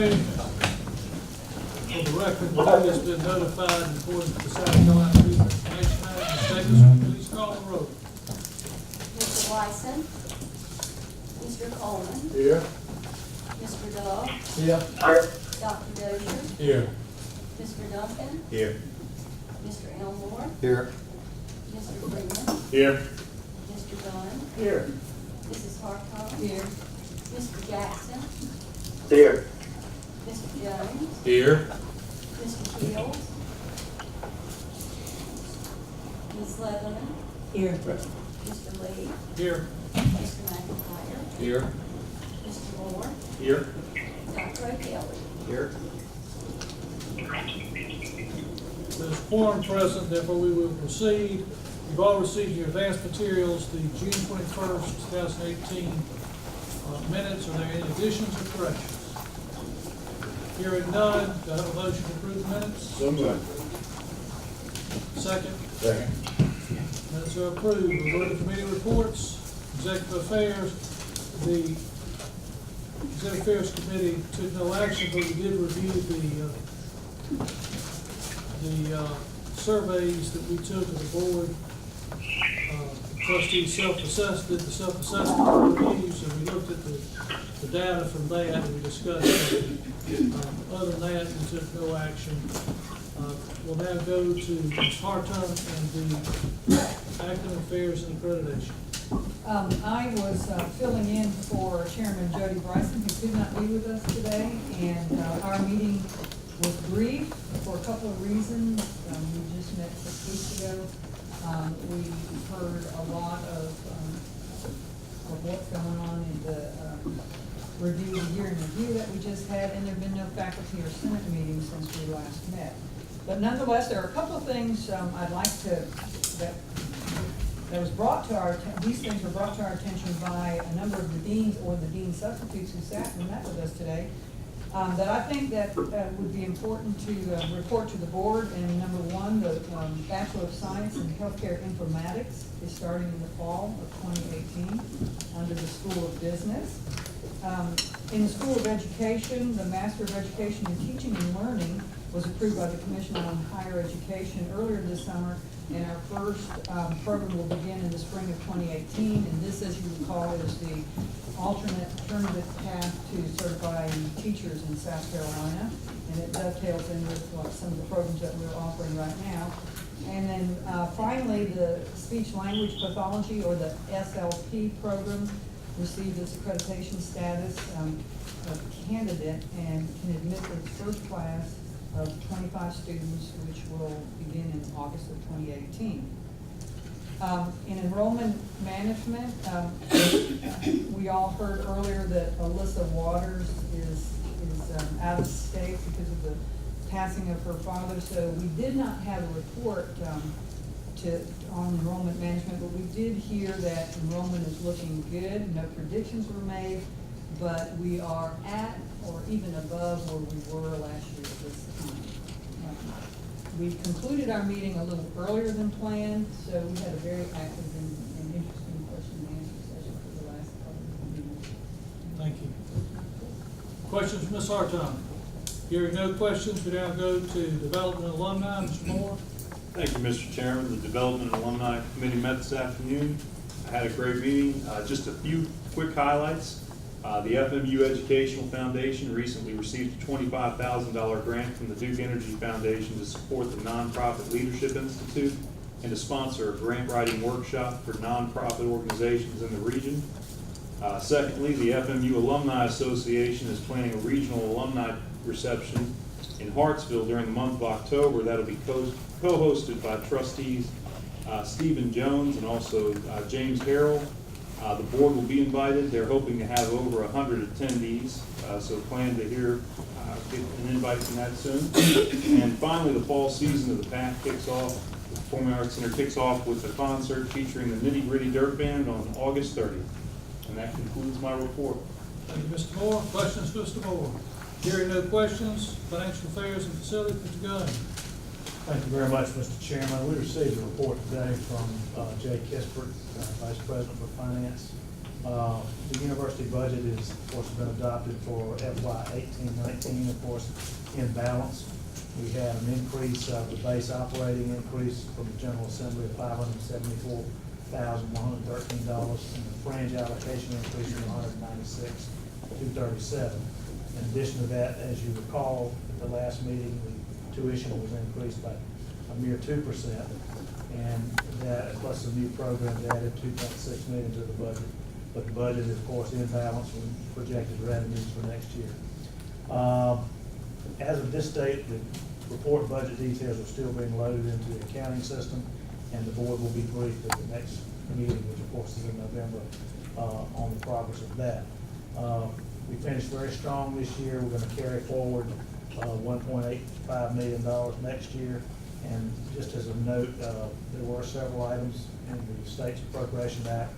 Management. For the record, the board has been notified in accordance with the South Carolina Freedom of Information Act. Ms. Davis, please call the roll. Mr. Wyson. Mr. Coleman. Here. Mr. Dove. Here. Dr. Dozier. Here. Mr. Duncan. Here. Mr. Elmore. Here. Mr. Freeman. Here. Mr. Dunn. Here. Mrs. Hartog. Here. Mr. Jackson. Here. Mr. Jones. Here. Mr. Fields. Ms. Leatherman. Here. Mr. Lee. Here. Mr. McIntyre. Here. Mr. Moore. Here. Dr. O'Kelly. Here. There's a quorum present, therefore we will proceed. You've all received your advanced materials, the June 21st, 2018 minutes. Are there any additions or corrections? Hearing none, do I have a motion to approve the minutes? So moved. Second. Second. Minutes are approved. We'll go to committee reports, executive affairs. The executive affairs committee took no action, but we did review the surveys that we took of the board. Trustees did the self-assessment reviews, and we looked at the data from that, and we discussed it. Other than that, we took no action. We'll now go to Ms. Hartung and the academic affairs and accreditation. I was filling in for Chairman Jody Bryson, who could not be with us today, and our meeting was brief for a couple of reasons. We just met 6 weeks ago. We heard a lot of what's going on in the review, the year in review that we just had, and there have been no faculty or senate meetings since we last met. But nonetheless, there are a couple of things I'd like to, that was brought to our, these things were brought to our attention by a number of the deans or the dean substitutes who sat and met with us today, that I think that would be important to report to the board. And number one, the Bachelor of Science in Healthcare Informatics is starting in the fall of 2018 under the School of Business. In the School of Education, the Master of Education in Teaching and Learning was approved by the Commission on Higher Education earlier this summer, and our first program will begin in the spring of 2018. And this, as you recall, is the alternative path to certifying teachers in South Carolina, and it dovetails in with some of the programs that we're offering right now. And then finally, the Speech Language Pathology, or the SLP program, received its accreditation status of candidate and can admit its first class of 25 students, which will begin in August of 2018. In enrollment management, we all heard earlier that Alyssa Waters is out of state because of the passing of her father. So we did not have a report on enrollment management, but we did hear that enrollment is looking good. No predictions were made, but we are at or even above where we were last year at this time. We concluded our meeting a little earlier than planned, so we had a very active and interesting question and answer session for the last couple of meetings. Thank you. Questions from Ms. Hartung? Hearing no questions, we now go to Development and Alumni. Mr. Moore. Thank you, Mr. Chairman. The Development and Alumni Committee met this afternoon. I had a great meeting. Just a few quick highlights. The FMU Educational Foundation recently received a $25,000 grant from the Duke Energy Foundation to support the Nonprofit Leadership Institute and to sponsor a grant writing workshop for nonprofit organizations in the region. Secondly, the FMU Alumni Association is planning a regional alumni reception in Hartsville during the month of October. That'll be co-hosted by trustees Stephen Jones and also James Harrell. The board will be invited. They're hoping to have over 100 attendees, so plan to get an invite from that soon. And finally, the fall season of the PAC kicks off. The Performing Arts Center kicks off with a concert featuring the Nitty Gritty Dirt Band on August 30th. And that concludes my report. Thank you, Mr. Moore. Questions, Mr. Moore? Hearing no questions, Financial Affairs and Facilities, Mr. Gunn. Thank you very much, Mr. Chairman. We received a report today from Jay Kispert, Vice President for Finance. The university budget is, of course, been adopted for FY 18-19, of course, in balance. We had an increase of the base operating increase from the General Assembly of $574,113, and the fringe allocation increase from $196,237. In addition to that, as you recall, at the last meeting, the tuition was increased by a mere 2%, and that, plus the new programs, added $2.6 million to the budget. But the budget is, of course, in balance with projected revenues for next year. As of this date, the report budget details are still being loaded into the accounting system, and the board will be briefed at the next meeting, which of course is in November, on the progress of that. We finished very strong this year. We're going to carry forward $1.85 million next year. And just as a note, there were several items in the State's Appropriation Act.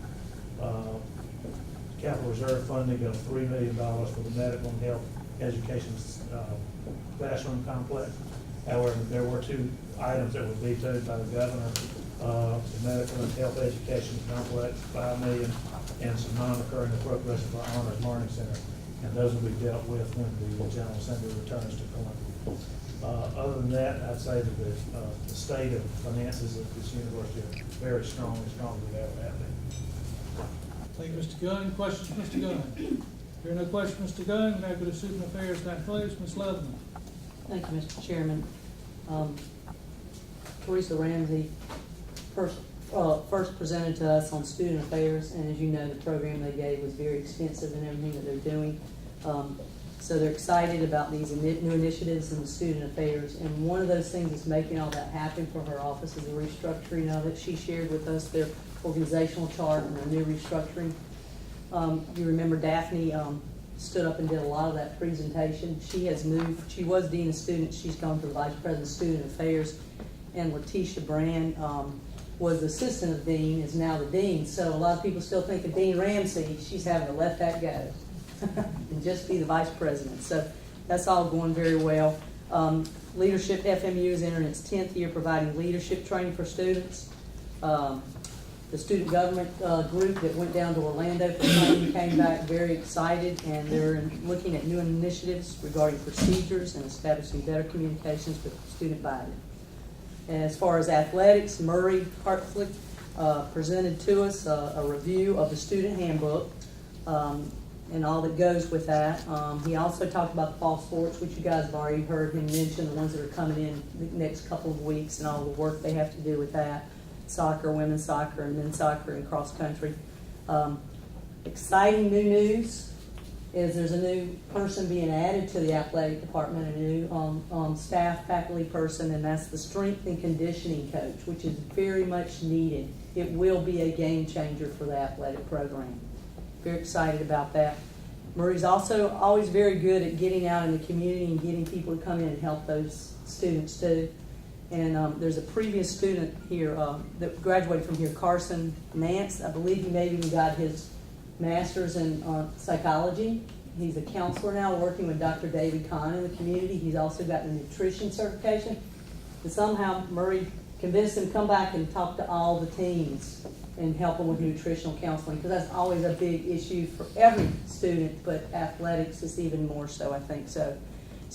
Capital reserve funding of $3 million for the medical and health education classroom complex. However, there were two items that were vetoed by the governor: the medical and health education complex, $5 million, and some non-recurring appropriation for Honors Learning Center. And those will be dealt with when the General Assembly returns to Columbia. Other than that, I'd say that the state of finances of this university are very strong, as strong as we ever have been. Thank you, Mr. Gunn. Questions, Mr. Gunn? There are no questions, Mr. Gunn. Now go to Student Affairs, that place, Ms. Leatherman. Thank you, Mr. Chairman. Teresa Ramsey first presented to us on student affairs, and as you know, the program they gave was very extensive in everything that they're doing. So they're excited about these new initiatives in the student affairs, and one of those things that's making all that happen for her office is the restructuring of it. She shared with us their organizational chart and their new restructuring. You remember Daphne stood up and did a lot of that presentation. She has moved. She was Dean of Students. She's gone to the Vice President of Student Affairs. And Letitia Brand was the Assistant of Dean, is now the Dean. So a lot of people still think of Dean Ramsey. She's having to let that go and just be the Vice President. So that's all going very well. Leadership FMU is entering its 10th year providing leadership training for students. The student government group that went down to Orlando for training came back very excited, and they're looking at new initiatives regarding procedures and establishing better communications with student body. As far as athletics, Murray Hartford presented to us a review of the student handbook and all that goes with that. He also talked about the fall sports, which you guys have already heard him mention, the ones that are coming in the next couple of weeks and all the work they have to do with that. Soccer, women's soccer, and men's soccer, and cross country. Exciting new news is there's a new person being added to the athletic department, a new staff faculty person, and that's the strength and conditioning coach, which is very much needed. It will be a game changer for the athletic program. Very excited about that. Murray's also always very good at getting out in the community and getting people to come in and help those students too. And there's a previous student here that graduated from here, Carson Nance. I believe he maybe even got his master's in psychology. He's a counselor now working with Dr. David Kahn in the community. He's also got the nutrition certification. And somehow Murray convinced him to come back and talk to all the teams and help them with nutritional counseling, because that's always a big issue for every student, but athletics is even more so, I think. So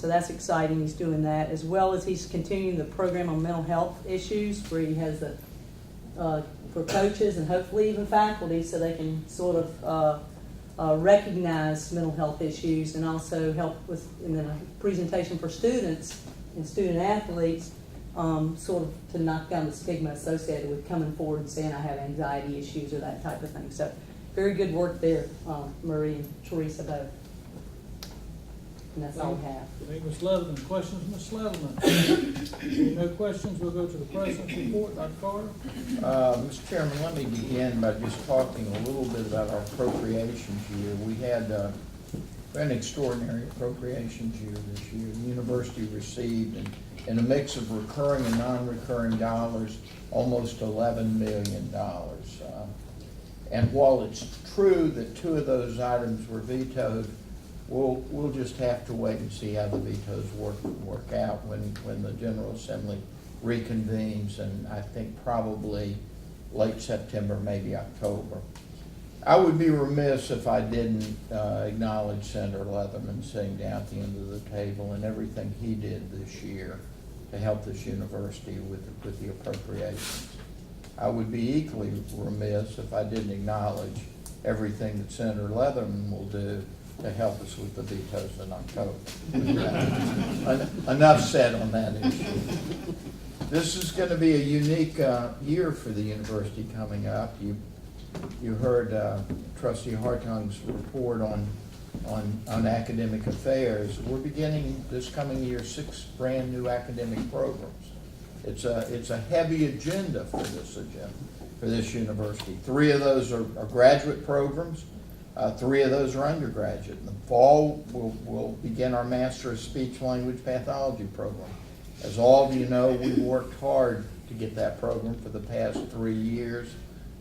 that's exciting. He's doing that, as well as he's continuing the program on mental health issues, where he has the for coaches and hopefully even faculty, so they can sort of recognize mental health issues, and also help with in the presentation for students and student athletes, sort of to knock down the stigma associated with coming forward and saying I have anxiety issues or that type of thing. So very good work there, Murray and Teresa both. And that's all we have. Thank you, Ms. Leatherman. Questions, Ms. Leatherman? No questions. We'll go to the President's report. Dr. Carter? Mr. Chairman, let me begin by just talking a little bit about our appropriations year. We had an extraordinary appropriations year this year. The university received, in a mix of recurring and non-recurring dollars, almost $11 million. And while it's true that two of those items were vetoed, we'll just have to wait and see how the vetoes work out when the General Assembly reconvenes, and I think probably late September, maybe October. I would be remiss if I didn't acknowledge Senator Leatherman sitting down at the end of the table and everything he did this year to help this university with the appropriations. I would be equally remiss if I didn't acknowledge everything that Senator Leatherman will do to help us with the vetoes in October. Enough said on that issue. This is going to be a unique year for the university coming up. You heard Trustee Hartung's report on academic affairs. We're beginning this coming year 6 brand new academic programs. It's a heavy agenda for this university. 3 of those are graduate programs. 3 of those are undergraduate. In the fall, we'll begin our Master of Speech Language Pathology program. As all of you know, we've worked hard to get that program for the past 3 years.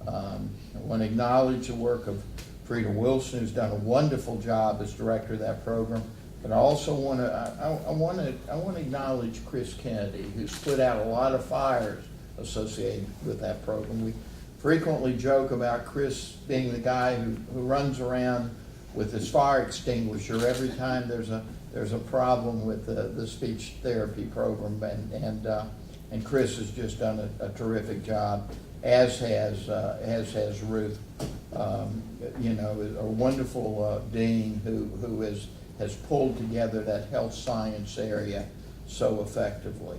I want to acknowledge the work of Frida Wilson, who's done a wonderful job as director of that program. But I also want to acknowledge Chris Kennedy, who's put out a lot of fires associated with that program. We frequently joke about Chris being the guy who runs around with his fire extinguisher every time there's a problem with the speech therapy program, and Chris has just done a terrific job, as has Ruth. A wonderful dean who has pulled together that health science area so effectively.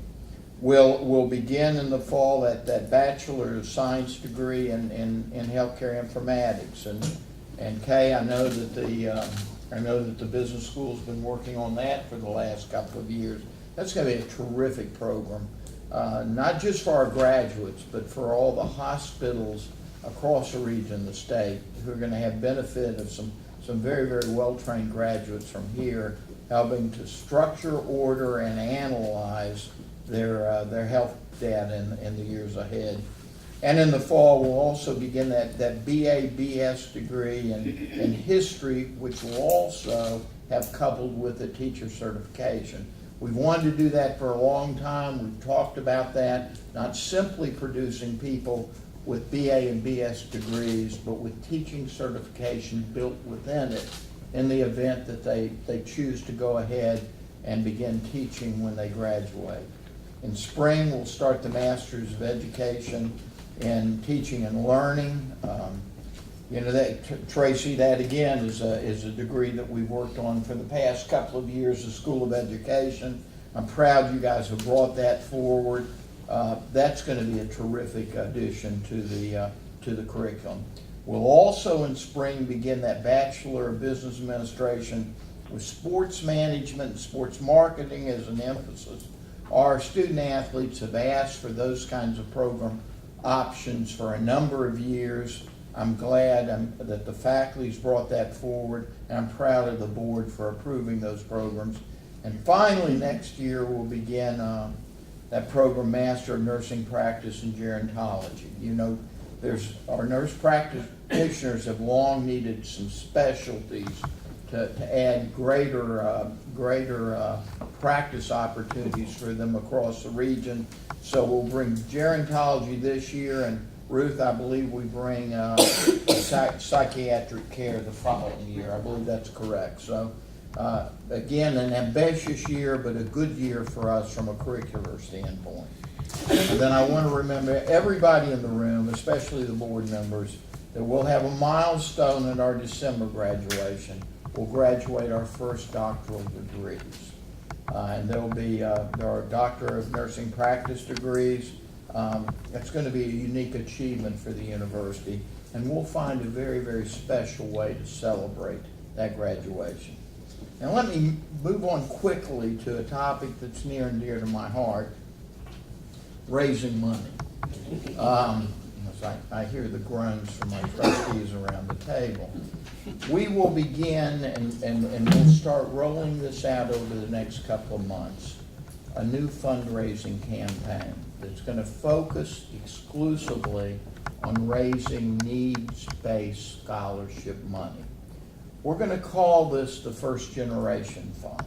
We'll begin in the fall that Bachelor of Science degree in healthcare informatics, and Kay, I know that the business school's been working on that for the last couple of years. That's going to be a terrific program, not just for our graduates, but for all the hospitals across the region of the state who are going to have benefit of some very, very well-trained graduates from here, helping to structure, order, and analyze their health data in the years ahead. And in the fall, we'll also begin that BA/BS degree in history, which will also have coupled with a teacher certification. We've wanted to do that for a long time. We've talked about that, not simply producing people with BA and BS degrees, but with teaching certification built within it in the event that they choose to go ahead and begin teaching when they graduate. In spring, we'll start the Masters of Education in Teaching and Learning. Tracy, that again is a degree that we've worked on for the past couple of years, the School of Education. I'm proud you guys have brought that forward. That's going to be a terrific addition to the curriculum. We'll also in spring begin that Bachelor of Business Administration with sports management and sports marketing as an emphasis. Our student athletes have asked for those kinds of program options for a number of years. I'm glad that the faculty's brought that forward, and I'm proud of the board for approving those programs. And finally, next year we'll begin that program, Master of Nursing Practice in Gerontology. Our nurse practitioners have long needed some specialties to add greater practice opportunities for them across the region. So we'll bring gerontology this year, and Ruth, I believe we bring psychiatric care the following year. I believe that's correct. So again, an ambitious year, but a good year for us from a curricular standpoint. And then I want to remember everybody in the room, especially the board members, that we'll have a milestone at our December graduation. We'll graduate our first doctoral degrees. And there are Doctor of Nursing Practice degrees. That's going to be a unique achievement for the university, and we'll find a very, very special way to celebrate that graduation. Now let me move on quickly to a topic that's near and dear to my heart, raising money. I hear the groans from my trustees around the table. We will begin and we'll start rolling this out over the next couple of months, a new fundraising campaign that's going to focus exclusively on raising needs-based scholarship money. We're going to call this the First Generation Fund.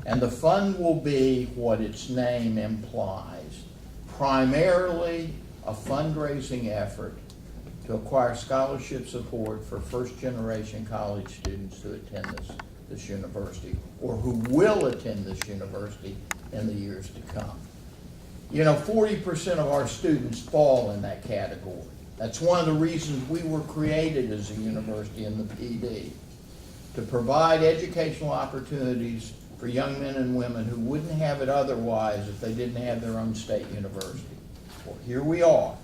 And the fund will be what its name implies, primarily a fundraising effort to acquire scholarship support for first-generation college students to attend this university, or who will attend this university in the years to come. You know, 40% of our students fall in that category. That's one of the reasons we were created as a university in the PD, to provide educational opportunities for young men and women who wouldn't have it otherwise if they didn't have their own state university. Well, here we are,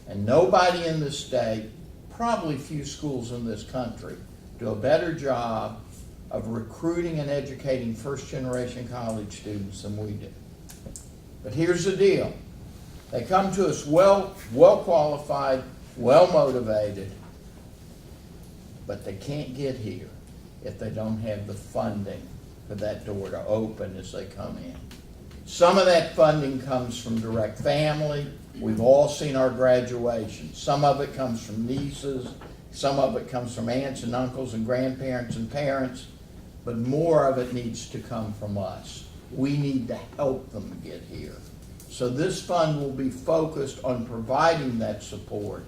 and nobody in this state, probably few schools in this country, do a better job of recruiting and educating first-generation college students than we do. But here's the deal. They come to us well qualified, well motivated, but they can't get here if they don't have the funding for that door to open as they come in. Some of that funding comes from direct family. We've all seen our graduations. Some of it comes from nieces. Some of it comes from aunts and uncles and grandparents and parents. But more of it needs to come from us. We need to help them get here. So this fund will be focused on providing that support.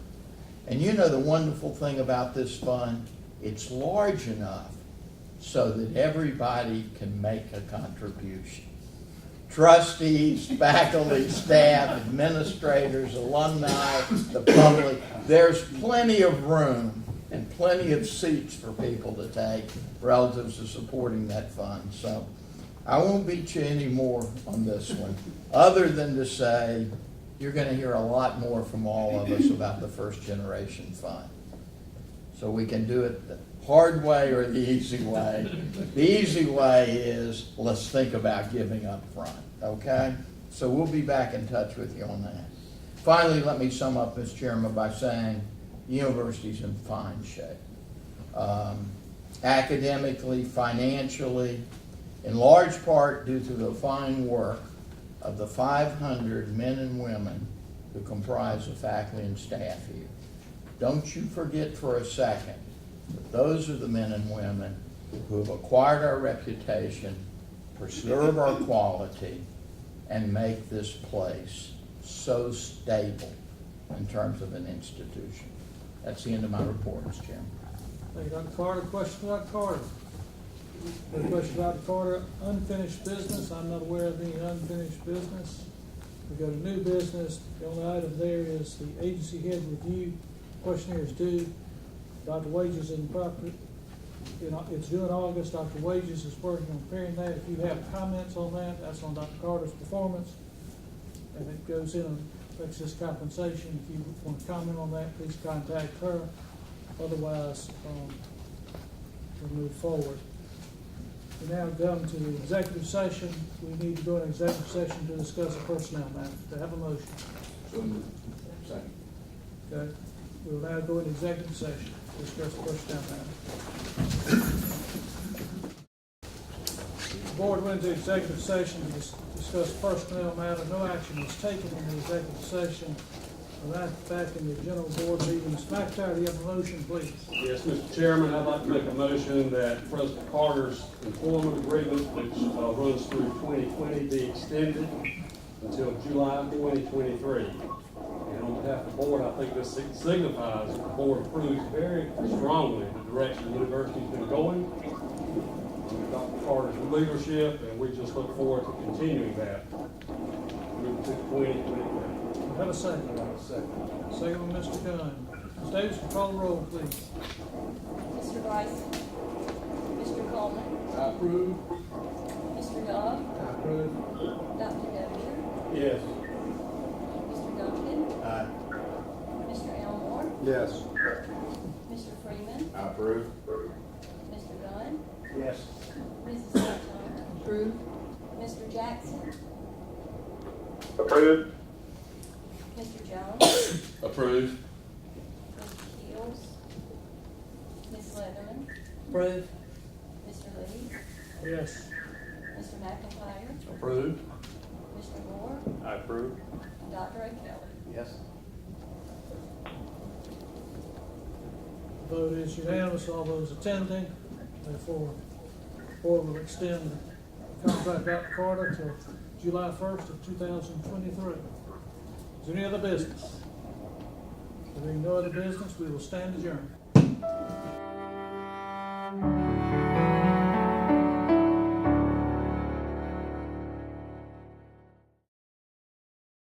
And you know the wonderful thing about this fund, it's large enough so that everybody can make a contribution. Trustees, faculty, staff, administrators, alumni, the public, there's plenty of room and plenty of seats for people to take relative to supporting that fund. So I won't beat you any more on this one, other than to say you're going to hear a lot more from all of us about the First Generation Fund. So we can do it the hard way or the easy way. The easy way is let's think about giving up front, okay? So we'll be back in touch with you on that. Finally, let me sum up, Mr. Chairman, by saying the university's in fine shape. Academically, financially, in large part due to the fine work of the 500 men and women who comprise the faculty and staff here. Don't you forget for a second that those are the men and women who have acquired our reputation, preserve our quality, and make this place so stable in terms of an institution. That's the end of my report, Mr. Chairman. Thank you, Dr. Carter. Question for Dr. Carter. Got a question for Dr. Carter. Unfinished business. I'm not aware of any unfinished business. We go to new business. The only item there is the agency head review. Questionnaire is due. Dr. Wages in property. It's due in August. Dr. Wages is working on preparing that. If you have comments on that, that's on Dr. Carter's performance. And it goes in and affects his compensation. If you want to comment on that, please contact her. Otherwise, we'll move forward. We now come to the executive session. We need to go into executive session to discuss a personnel matter. Do I have a motion? Second. Okay. We will now go into executive session to discuss a personnel matter. The board went into executive session to discuss personnel matter. No action was taken in the executive session. We're now back in the general board meetings. McIntyre, do you have a motion, please? Yes, Mr. Chairman, I'd like to make a motion that President Carter's employment agreement, which runs through 2020, be extended until July 2023. And on behalf of the board, I think this signifies that the board approves very strongly the direction the university's been going under Dr. Carter's leadership, and we just look forward to continuing that moving to 2023. Have a second. Second by Mr. Gunn. Ms. Davis, call the roll, please. Mr. Bryson? Mr. Coleman? I approve. Mr. Dove? I approve. Dr. Devier? Yes. Mr. Duncan? Aye. Mr. Elmore? Yes. Mr. Freeman? I approve. Mr. Dunn? Yes. Mrs. Sutton? Approve. Mr. Jackson? Approved. Mr. Jones? Approve. Mr. Keels? Ms. Leatherman? Approve. Mr. Lee? Yes. Mr. McIntyre? Approve. Mr. Moore? I approve. And Dr. O'Kelly? Yes. Vote is unanimous, all those attending. Therefore, the board will extend the contract of Dr. Carter till July 1st of 2023. Is there any other business? There being no other business, we will stand adjourned.